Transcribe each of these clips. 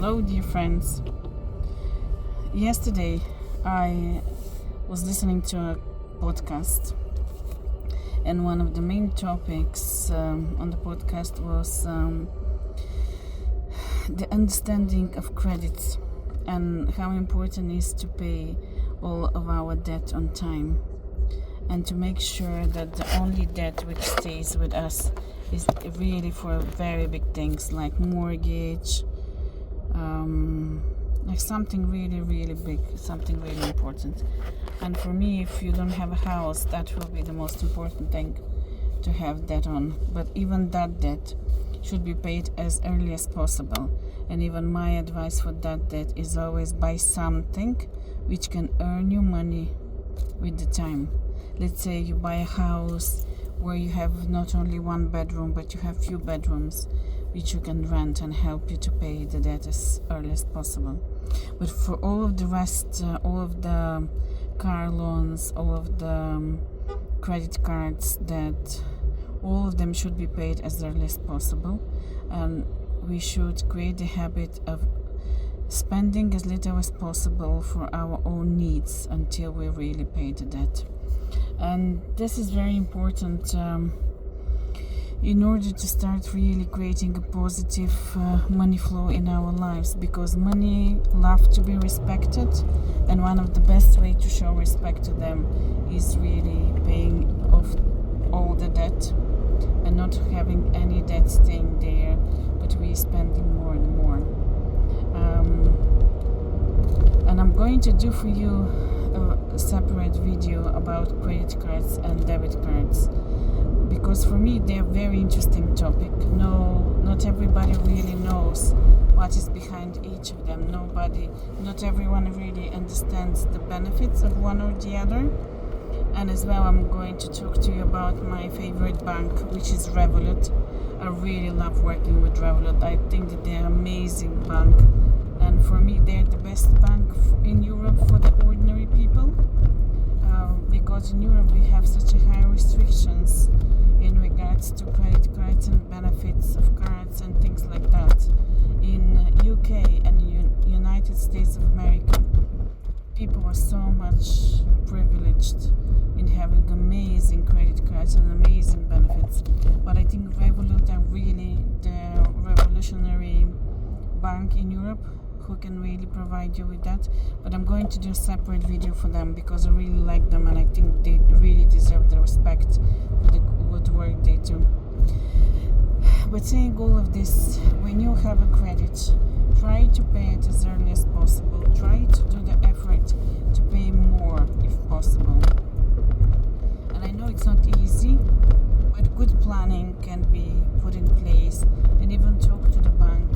Hello, dear friends. Yesterday, I was listening to a podcast, and one of the main topics on the podcast was the understanding of credits and how important it is to pay all of our debt on time, and to make sure that the only debt which stays with us is really for very big things like mortgage, like something really big, something really important. And for me, if you don't have a house, that will be the most important thing to have debt on. But even that debt should be paid as early as possible. And even my advice for that debt is always buy something which can earn you money with the time. Let's say you buy a house where you have not only one bedroom, but you have few bedrooms which you can rent and help you to pay the debt as early as possible. But for all of the rest, all of the car loans, all of the credit cards, debt, all of them should be paid as early as possible. And we should create the habit of spending as little as possible for our own needs until we really pay the debt. And this is very important in order to start really creating a positive money flow in our lives, because money loves to be respected, and one of the best way to show respect to them is really paying off all the debt and not having any debt staying there, but we spending more and more. And I'm going to do for you a separate video about credit cards and debit cards, because for me they're a very interesting topic. Not everybody really knows what is behind each of them. Not everyone really understands the benefits of one or the other. And as well, I'm going to talk to you about my favorite bank, which is Revolut. I really love working with Revolut. I think that they're an amazing bank, and for me they're the best bank in Europe for the ordinary people, because in Europe we have such a high restrictions in regards to credit cards and benefits of cards and things like that. In UK and United States of America, people are so much privileged in having amazing credit cards and amazing benefits. But I think Revolut are really the revolutionary bank in Europe who can really provide you with that. But I'm going to do a separate video for them because I really like them, and I think they really deserve the respect for the good work they do. But saying all of this, when you have a credit, try to pay it as early as possible. Try to do the effort to pay more if possible. And I know it's not easy, but good planning can be put in place, and even talk to the bank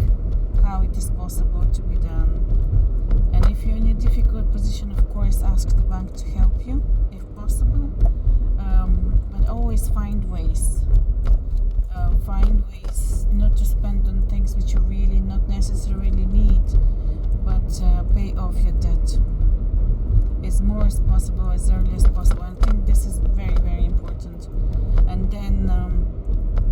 how it is possible to be done. And if you're in a difficult position, of course, ask the bank to help you if possible. But always find ways not to spend on things which you really not necessarily need, but pay off your debt as more as possible, as early as possible. I think this is very important. And then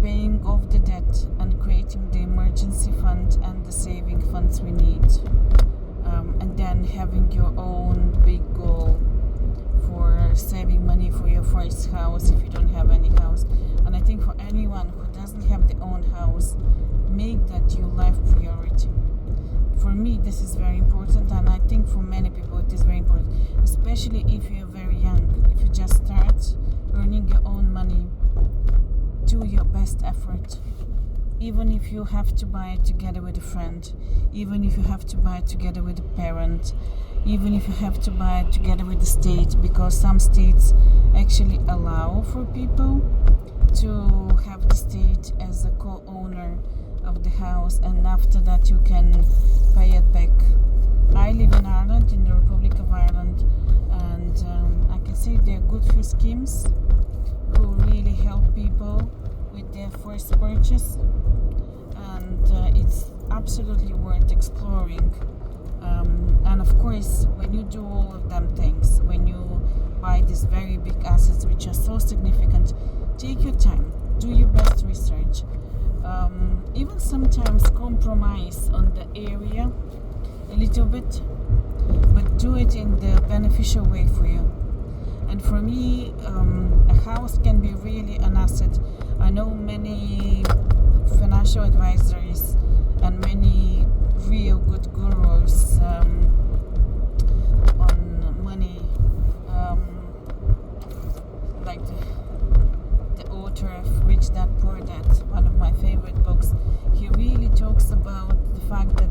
paying off the debt and creating the emergency fund and the saving funds we need, and then having your own big goal for saving money for your first house if you don't have any house. And I think for anyone who doesn't have their own house, make that your life priority. For me, this is very important, and I think for many people it is very important, especially if you're very young. If you just start earning your own money, do your best effort. Even if you have to buy it together with a friend, even if you have to buy it together with a parent, even if you have to buy it together with the state, because some states actually allow for people to have the state as a co-owner of the house, and after that you can pay it back. I live in Ireland, in the Republic of Ireland, and I can say there are good few schemes who really help people with their first purchase, and it's absolutely worth exploring. And of course, when you do all of them things, when you buy these very big assets which are so significant, take your time, do your best research, even sometimes compromise on the area little bit, but do it in the beneficial way for you. And for me, a house can be really an asset. I know many financial advisors and many real good gurus on money, like the author of Rich Dad Poor Dad, one of my favorite books. He really talks about the fact that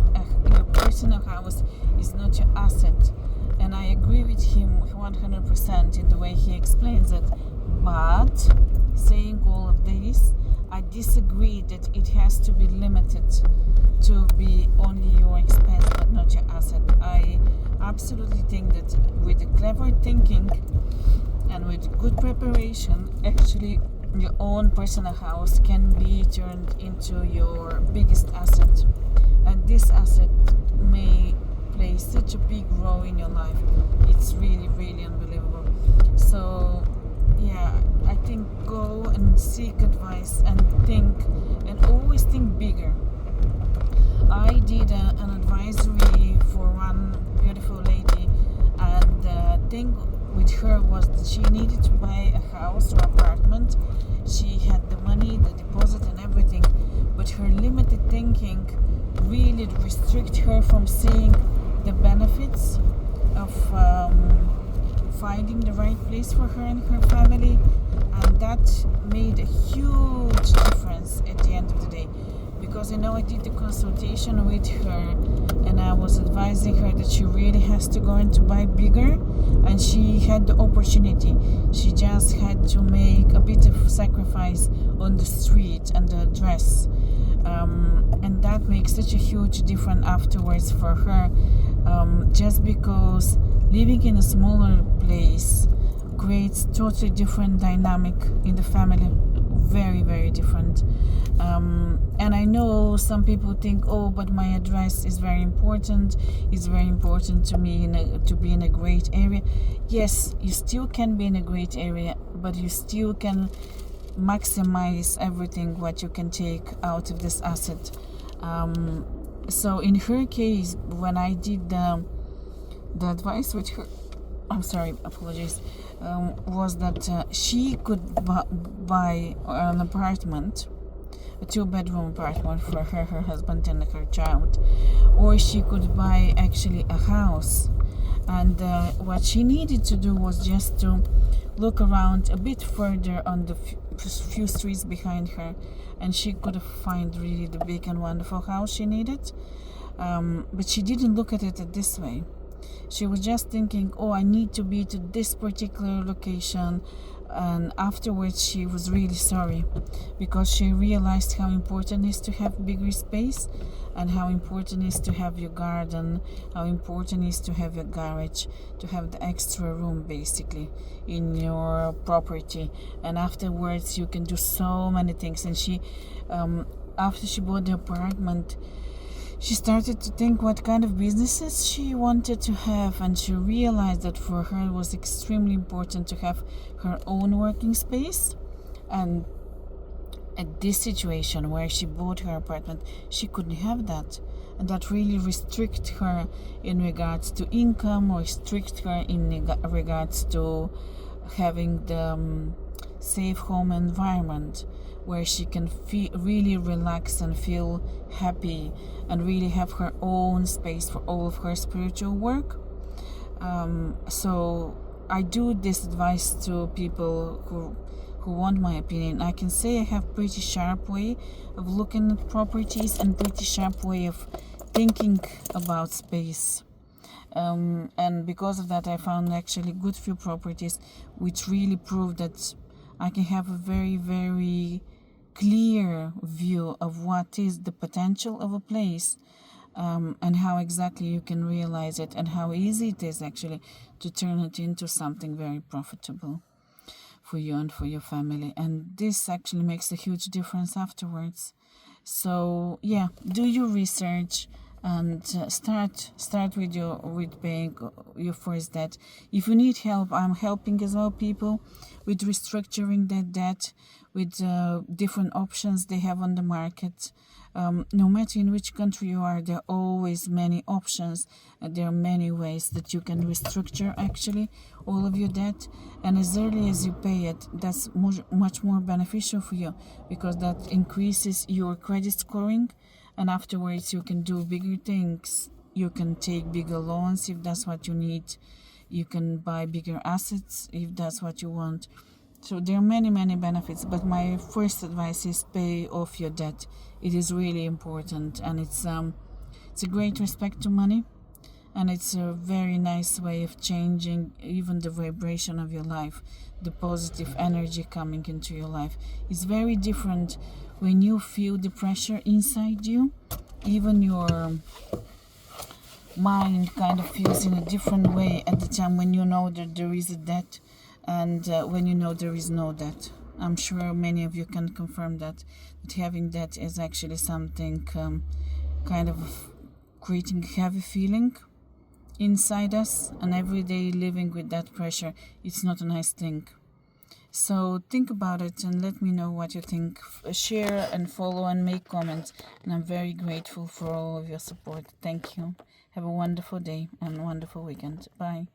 your personal house is not your asset. And I agree with him 100% in the way he explains it. But saying all of this, I disagree that it has to be limited to be only your expense but not your asset. I absolutely think that with clever thinking and with good preparation, actually your own personal house can be turned into your biggest asset. And this asset may play such a big role in your life. It's really, really unbelievable. So yeah, I think go and seek advice and think, and always think bigger. I did an advisory for one beautiful lady, and the thing with her was that she needed to buy a house or apartment. She had the money, the deposit and everything, but her limited thinking really restrict her from seeing the benefits of finding the right place for her and her family, and that made a huge difference at the end of the day. Because I did the consultation with her, and I was advising her that she really has to go and to buy bigger, and she had the opportunity. She just had to make a bit of sacrifice on the street and the address, and that makes such a huge difference afterwards for her. Just because living in a smaller place creates totally different dynamic in the family, very, very different. And I know some people think, oh, but my address is very important. It's very important to me to be in a great area. Yes, you still can be in a great area, but you still can maximize everything what you can take out of this asset. So in her case, when I did the advice with her, I'm sorry, apologies, was that she could buy an apartment, a 2-bedroom apartment for her husband and her child, or she could buy actually a house. And what she needed to do was just to look around a bit further on the few streets behind her, and she could find really the big and wonderful house she needed. But she didn't look at it this way. She was just thinking, oh, I need to be to this particular location. And afterwards she was really sorry, because she realized how important it is to have bigger space, and how important it is to have your garden, how important it is to have your garage, to have the extra room basically in your property. And afterwards you can do so many things. And she after she bought the apartment, she started to think what kind of businesses she wanted to have, and she realized that for her it was extremely important to have her own working space. And at this situation where she bought her apartment, she couldn't have that, and that really restricted her in regards to income, or restrict her in regards to having the safe home environment where she can really relax and feel happy, and really have her own space for all of her spiritual work. So I do this advice to people who want my opinion. I can say I have pretty sharp way of looking at properties, and pretty sharp way of thinking about space. And because of that, I found actually good few properties which really prove that I can have a very, very clear view of what is the potential of a place, and how exactly you can realize it, and how easy it is actually to turn it into something very profitable for you and for your family. And this actually makes a huge difference afterwards. So yeah, do your research, and start with paying your first debt. If you need help, I'm helping as well people with restructuring that debt, with different options they have on the market. No matter in which country you are, there are always many options. There are many ways that you can restructure actually all of your debt, and as early as you pay it, that's much more beneficial for you, because that increases your credit scoring, and afterwards you can do bigger things. You can take bigger loans if that's what you need. You can buy bigger assets if that's what you want. So there are many benefits, but my first advice is pay off your debt. It is really important, and it's a great respect to money, and it's a very nice way of changing even the vibration of your life, the positive energy coming into your life. It's very different when you feel the pressure inside you. Even your mind kind of feels in a different way at the time when you know that there is a debt, and when you know there is no debt. I'm sure many of you can confirm that having debt is actually something kind of creating a heavy feeling inside us, and every day living with that pressure, it's not a nice thing. So think about it and let me know what you think. Share and follow and make comments, and I'm very grateful for all of your support. Thank you. Have a wonderful day and wonderful weekend. Bye.